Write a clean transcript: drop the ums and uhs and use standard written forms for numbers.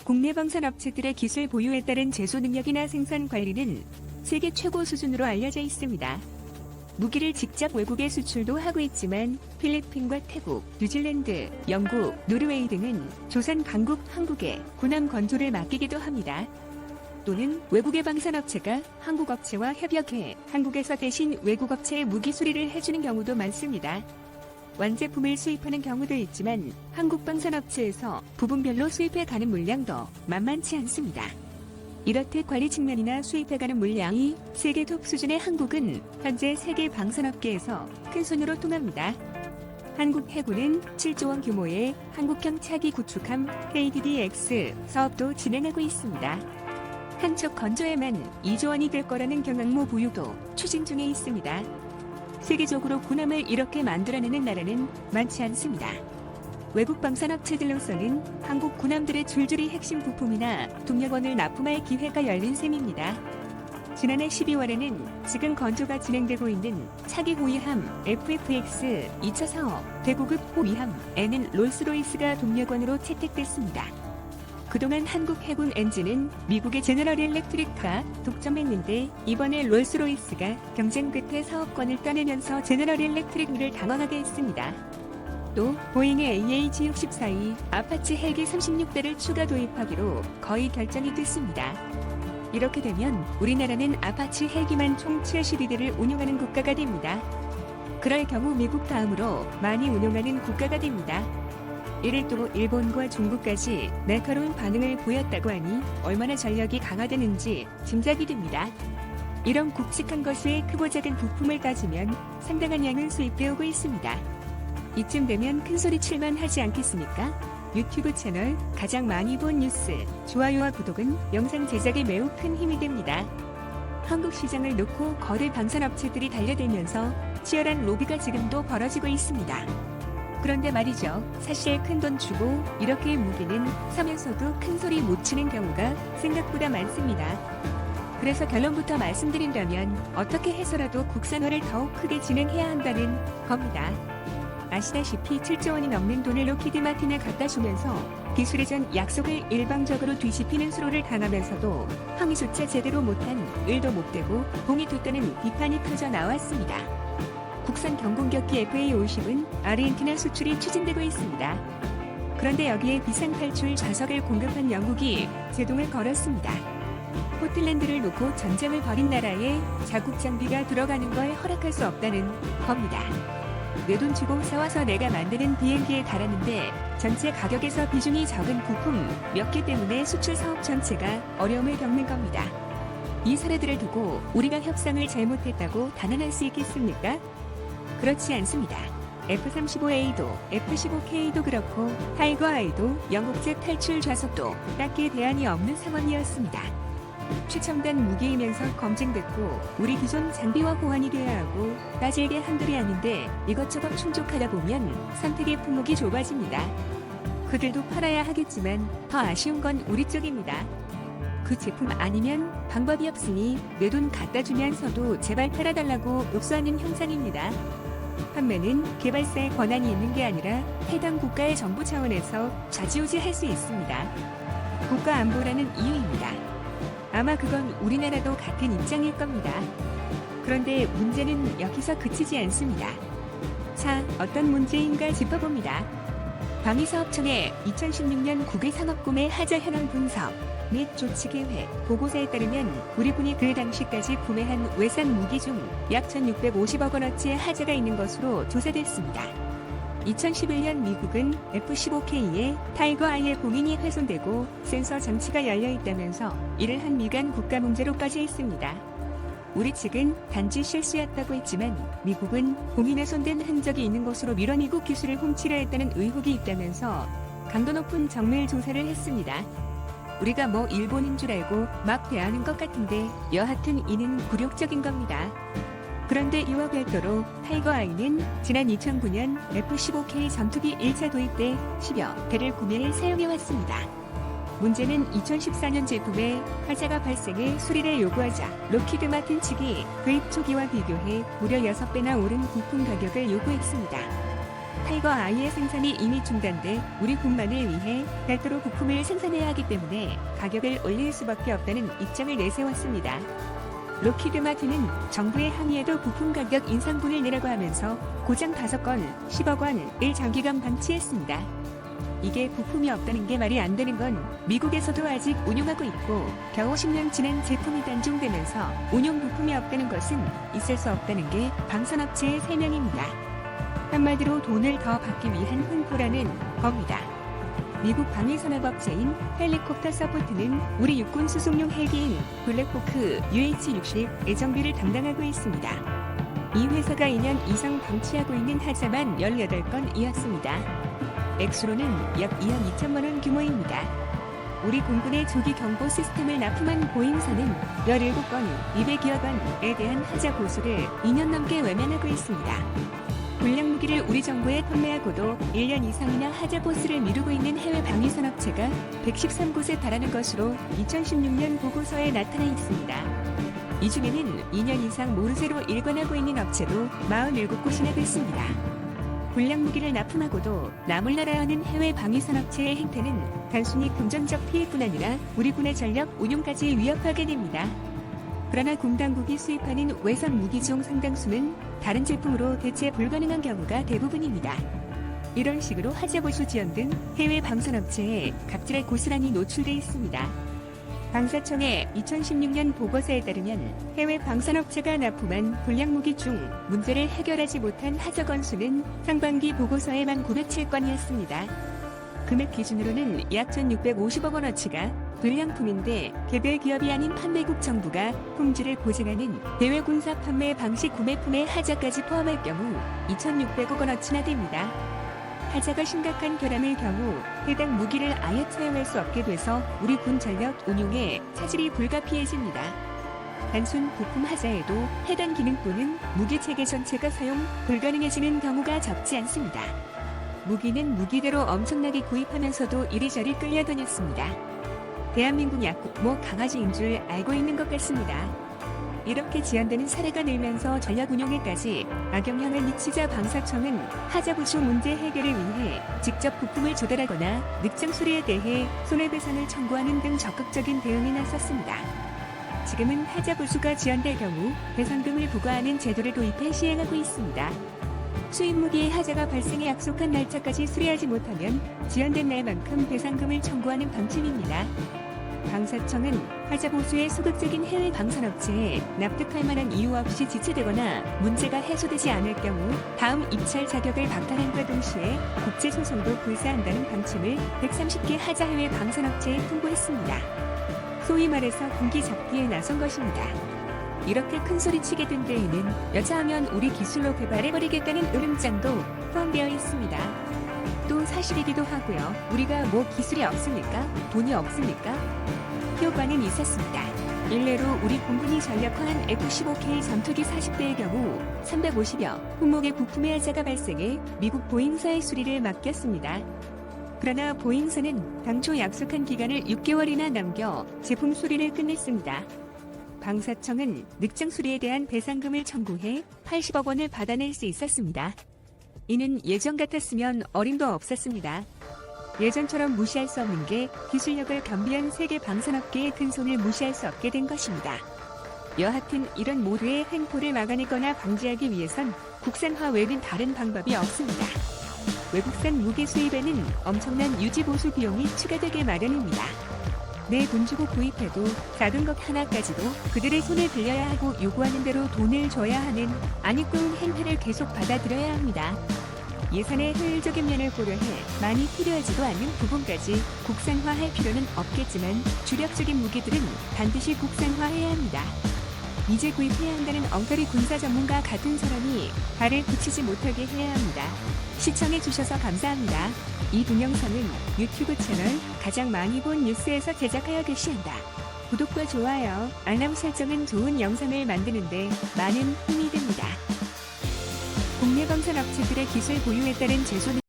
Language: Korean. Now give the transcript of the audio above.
국내 방산 업체들의 기술 보유에 따른 제조 능력이나 생산 관리는 세계 최고 수준으로 알려져 있습니다. 무기를 직접 외국에 수출도 하고 있지만 필리핀과 태국, 뉴질랜드, 영국, 노르웨이 등은 조선 강국 한국에 군함 건조를 맡기기도 합니다. 또는 외국의 방산업체가 한국 업체와 협약해 한국에서 대신 외국 업체의 무기 수리를 해주는 경우도 많습니다. 완제품을 수입하는 경우도 있지만 한국 방산업체에서 부분별로 수입해가는 물량도 만만치 않습니다. 이렇듯 관리 측면이나 수입해가는 물량이 세계 톱 수준의 한국은 현재 세계 방산업계에서 큰 손으로 통합니다. 한국 해군은 7조 원 규모의 한국형 차기 구축함 KDDX 사업도 진행하고 있습니다. 한쪽 건조에만 2조 원이 될 거라는 경항모 보유도 추진 중에 있습니다. 세계적으로 군함을 이렇게 만들어내는 나라는 많지 않습니다. 외국 방산업체들로서는 한국 군함들의 줄줄이 핵심 부품이나 동력원을 납품할 기회가 열린 셈입니다. 지난해 12월에는 지금 건조가 진행되고 있는 차기 호위함 FFX 2차 사업 대구급 호위함에는 롤스로이스가 동력원으로 채택됐습니다. 그동안 한국 해군 엔진은 미국의 제너럴 일렉트릭과 독점했는데 이번에 롤스로이스가 경쟁 끝에 사업권을 떠내면서 제너럴 일렉트릭을 당황하게 했습니다. 또 보잉의 AH-64E 아파치 헬기 36대를 추가 도입하기로 거의 결정이 됐습니다. 이렇게 되면 우리나라는 아파치 헬기만 총 72대를 운용하는 국가가 됩니다. 그럴 경우 미국 다음으로 많이 운용하는 국가가 됩니다. 이를 두고 일본과 중국까지 날카로운 반응을 보였다고 하니 얼마나 전력이 강화되는지 짐작이 됩니다. 이런 굵직한 것의 크고 작은 부품을 따지면 상당한 양은 수입되어 오고 있습니다. 이쯤 되면 큰소리 칠만 하지 않겠습니까? 유튜브 채널 가장 많이 본 뉴스, 좋아요와 구독은 영상 제작에 매우 큰 힘이 됩니다. 한국 시장을 놓고 거대 방산업체들이 달려들면서 치열한 로비가 지금도 벌어지고 있습니다. 그런데 말이죠. 사실 큰돈 주고 이렇게 무기는 사면서도 큰소리 못 치는 경우가 생각보다 많습니다. 그래서 결론부터 말씀드린다면 어떻게 해서라도 국산화를 더욱 크게 진행해야 한다는 겁니다. 아시다시피 7조 원이 넘는 돈을 로키드 마틴에 갖다 주면서 기술의 전 약속을 일방적으로 뒤집히는 수로를 당하면서도 항의조차 제대로 못한 을도 못되고 봉이 뒀다는 비판이 터져 나왔습니다. 국산 경공격기 FA-50은 아르헨티나 수출이 추진되고 있습니다. 그런데 여기에 비상탈출 좌석을 공급한 영국이 제동을 걸었습니다. 포틀랜드를 놓고 전쟁을 벌인 나라에 자국 장비가 들어가는 걸 허락할 수 없다는 겁니다. 내 돈 주고 사와서 내가 만드는 비행기에 달았는데 전체 가격에서 비중이 적은 부품 몇 개 때문에 수출 사업 전체가 어려움을 겪는 겁니다. 이 사례들을 두고 우리가 협상을 잘못했다고 단언할 수 있겠습니까? 그렇지 않습니다. F-35A도 F-15K도 그렇고 타이거 아이도 영국제 탈출 좌석도 딱히 대안이 없는 상황이었습니다. 최첨단 무기이면서 검증됐고 우리 기존 장비와 호환이 돼야 하고 따질 게 한둘이 아닌데 이것저것 충족하다 보면 선택의 품목이 좁아집니다. 그들도 팔아야 하겠지만 더 아쉬운 건 우리 쪽입니다. 그 제품 아니면 방법이 없으니 내 돈 갖다 주면서도 제발 팔아달라고 읍소하는 형상입니다. 판매는 개발사의 권한이 있는 게 아니라 해당 국가의 정부 차원에서 좌지우지할 수 있습니다. 국가 안보라는 이유입니다. 아마 그건 우리나라도 같은 입장일 겁니다. 그런데 문제는 여기서 그치지 않습니다. 자, 어떤 문제인가 짚어봅니다. 방위사업청의 2016년 국외 산업구매 하자 현황 분석 및 조치 계획 보고서에 따르면 우리 군이 그 당시까지 구매한 외산 무기 중 약 1,650억 원어치의 하자가 있는 것으로 조사됐습니다. 2011년 미국은 F-15K의 타이거 아이의 봉인이 훼손되고 센서 장치가 열려있다면서 이를 한 미간 국가 문제로까지 했습니다. 우리 측은 단지 실수였다고 했지만 미국은 봉인 훼손된 흔적이 있는 것으로 밀어 미국 기술을 훔치려 했다는 의혹이 있다면서 강도 높은 정밀 조사를 했습니다. 우리가 뭐 일본인 줄 알고 막 대하는 것 같은데 여하튼 이는 굴욕적인 겁니다. 그런데 이와 별도로 타이거 아이는 지난 2009년 F-15K 전투기 1차 도입 때 10여 대를 구매해 사용해왔습니다. 문제는 2014년 제품에 하자가 발생해 수리를 요구하자 로키드 마틴 측이 도입 초기와 비교해 무려 6배나 오른 부품 가격을 요구했습니다. 타이거 아이의 생산이 이미 중단돼 우리 군만을 위해 별도로 부품을 생산해야 하기 때문에 가격을 올릴 수밖에 없다는 입장을 내세웠습니다. 록히드 마틴은 정부의 항의에도 부품 가격 인상분을 내라고 하면서 고장 5건 10억 원을 장기간 방치했습니다. 이게 부품이 없다는 게 말이 안 되는 건 미국에서도 아직 운용하고 있고 겨우 10년 지난 제품이 단종되면서 운용 부품이 없다는 것은 있을 수 없다는 게 방산업체의 설명입니다. 한마디로 돈을 더 받기 위한 횡포라는 겁니다. 미국 방위산업업체인 헬리콥터 서포트는 우리 육군 수송용 헬기인 블랙호크 UH-60 예정비를 담당하고 있습니다. 이 회사가 2년 이상 방치하고 있는 하자만 18건이었습니다. 액수로는 약 2억 2천만 원 규모입니다. 우리 공군의 조기 경보 시스템을 납품한 보잉사는 17건 200여억 원에 대한 하자 보수를 2년 넘게 외면하고 있습니다. 불량 무기를 우리 정부에 판매하고도 1년 이상이나 하자 보수를 미루고 있는 해외 방위산업체가 113곳에 달하는 것으로 2016년 보고서에 나타나 있습니다. 이 중에는 2년 이상 모르쇠로 일관하고 있는 업체도 47곳이나 됐습니다. 불량 무기를 납품하고도 나몰라라 하는 해외 방위산업체의 행태는 단순히 금전적 피해뿐 아니라 우리 군의 전력 운용까지 위협하게 됩니다. 그러나 군 당국이 수입하는 외선 무기 중 상당수는 다른 제품으로 대체 불가능한 경우가 대부분입니다. 이런 식으로 하자보수 지원 등 해외 방산업체에 갑질에 고스란히 노출돼 있습니다. 방사청의 2016년 보고서에 따르면 해외 방산업체가 납품한 불량 무기 중 문제를 해결하지 못한 하자 건수는 상반기 보고서에만 907건이었습니다. 금액 기준으로는 약 1,650억 원어치가 불량품인데 개별 기업이 아닌 판매국 정부가 품질을 보증하는 대외 군사 판매 방식 구매품의 하자까지 포함할 경우 2,600억 원어치나 됩니다. 하자가 심각한 결함일 경우 해당 무기를 아예 사용할 수 없게 돼서 우리 군 전력 운용에 차질이 불가피해집니다. 단순 부품 하자에도 해당 기능 또는 무기 체계 전체가 사용 불가능해지는 경우가 적지 않습니다. 무기는 무기대로 엄청나게 구입하면서도 이리저리 끌려다녔습니다. 대한민국 약국 강아지인 줄 알고 있는 것 같습니다. 이렇게 지연되는 사례가 늘면서 전략 운용에까지 악영향을 미치자 방사청은 하자 보수 문제 해결을 위해 직접 부품을 조달하거나 늑장 수리에 대해 손해배상을 청구하는 등 적극적인 대응에 나섰습니다. 지금은 하자 보수가 지연될 경우 배상금을 부과하는 제도를 도입해 시행하고 있습니다. 수입 무기의 하자가 발생해 약속한 날짜까지 수리하지 못하면 지연된 날만큼 배상금을 청구하는 방침입니다. 방사청은 하자 보수의 소극적인 해외 방산업체에 납득할 만한 이유 없이 지체되거나 문제가 해소되지 않을 경우 다음 입찰 자격을 박탈함과 동시에 국제소송도 불사한다는 방침을 130개 하자 해외 방산업체에 통보했습니다. 소위 말해서 군기 잡기에 나선 것입니다. 이렇게 큰 소리치게 된 데에는 여차하면 우리 기술로 개발해버리겠다는 으름장도 포함되어 있습니다. 또 사실이기도 하고요. 우리가 기술이 없습니까? 돈이 없습니까? 효과는 있었습니다. 일례로 우리 공군이 전력화한 F-15K 전투기 40대의 경우 350여 품목의 부품의 하자가 발생해 미국 보잉사의 수리를 맡겼습니다. 그러나 보잉사는 당초 약속한 기간을 6개월이나 남겨 제품 수리를 끝냈습니다. 방사청은 늑장 수리에 대한 배상금을 청구해 80억 원을 받아낼 수 있었습니다. 이는 예전 같았으면 어림도 없었습니다. 예전처럼 무시할 수 없는 게 기술력을 겸비한 세계 방산업계의 큰 손을 무시할 수 없게 된 것입니다. 여하튼 이런 모두의 횡포를 막아내거나 방지하기 위해선 국산화 외에는 다른 방법이 없습니다. 외국산 무기 수입에는 엄청난 유지보수 비용이 추가되게 마련입니다. 내 돈 주고 구입해도 작은 것 하나까지도 그들의 손을 빌려야 하고 요구하는 대로 돈을 줘야 하는 안이꾸운 행태를 계속 받아들여야 합니다. 예산의 효율적인 면을 고려해 많이 필요하지도 않는 부분까지 국산화할 필요는 없겠지만 주력적인 무기들은 반드시 국산화해야 합니다. 이제 구입해야 한다는 엉터리 군사 전문가 같은 사람이 발을 붙이지 못하게 해야 합니다. 시청해주셔서 감사합니다. 이 동영상은 유튜브 채널 가장 많이 본 뉴스에서 제작하여 게시한다. 구독과 좋아요, 알람 설정은 좋은 영상을 만드는데 많은 힘이 됩니다. 국내 방산업체들의 기술 보유에 따른 제소는